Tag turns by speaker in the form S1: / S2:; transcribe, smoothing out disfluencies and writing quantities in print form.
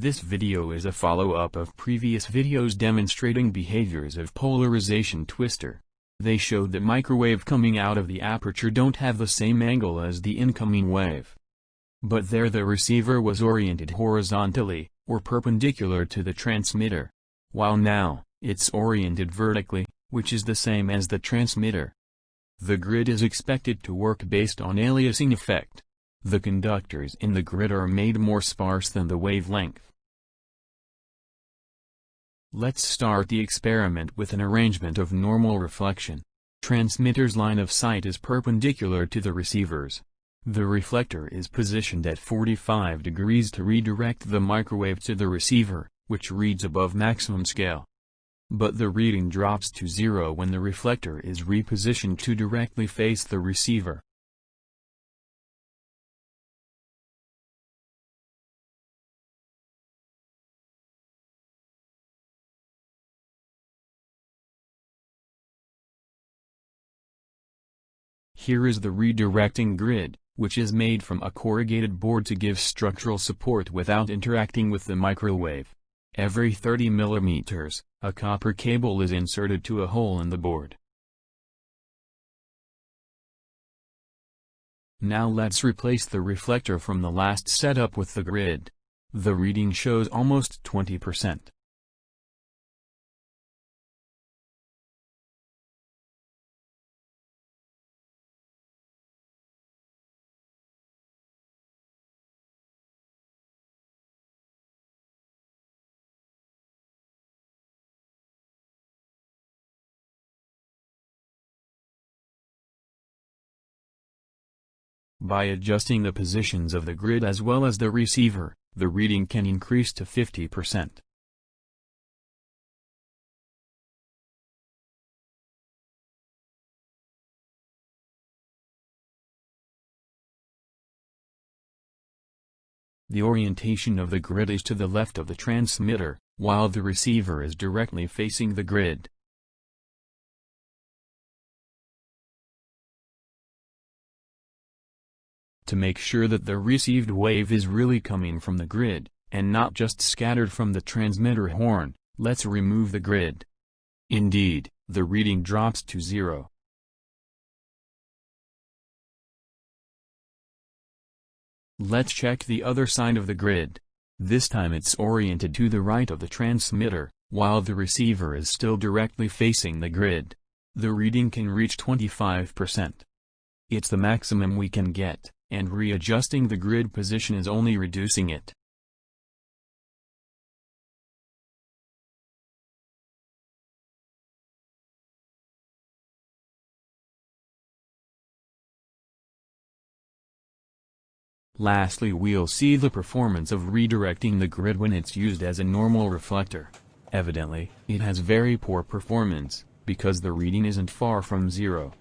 S1: This video is a follow-up of previous videos demonstrating behaviors of polarization twister. They showed that microwave coming out of the aperture don't have the same angle as the incoming wave. But there the receiver was oriented horizontally, or perpendicular to the transmitter. While now, it's oriented vertically, which is the same as the transmitter. The grid is expected to work based on aliasing effect. The conductors in the grid are made more sparse than the wavelength. Let's start the experiment with an arrangement of normal reflection. Transmitter's line of sight is perpendicular to the receiver's. The reflector is positioned at 45 degrees to redirect the microwave to the receiver, which reads above maximum scale. But the reading drops to 0 when the reflector is repositioned to directly face the receiver. Here is the redirecting grid, which is made from a corrugated board to give structural support without interacting with the microwave. Every 30 mm, a copper cable is inserted to a hole in the board. Now let's replace the reflector from the last setup with the grid. The reading shows almost 20%. By adjusting the positions of the grid as well as the receiver, the reading can increase to 50%. The orientation of the grid is to the left of the transmitter, while the receiver is directly facing the grid. To make sure that the received wave is really coming from the grid, and not just scattered from the transmitter horn, let's remove the grid. Indeed, the reading drops to 0. Let's check the other side of the grid. This time it's oriented to the right of the transmitter, while the receiver is still directly facing the grid. The reading can reach 25%. It's the maximum we can get, and readjusting the grid position is only reducing it. Lastly, we'll see the performance of redirecting the grid when it's used as a normal reflector. Evidently, it has very poor performance, because the reading isn't far from 0.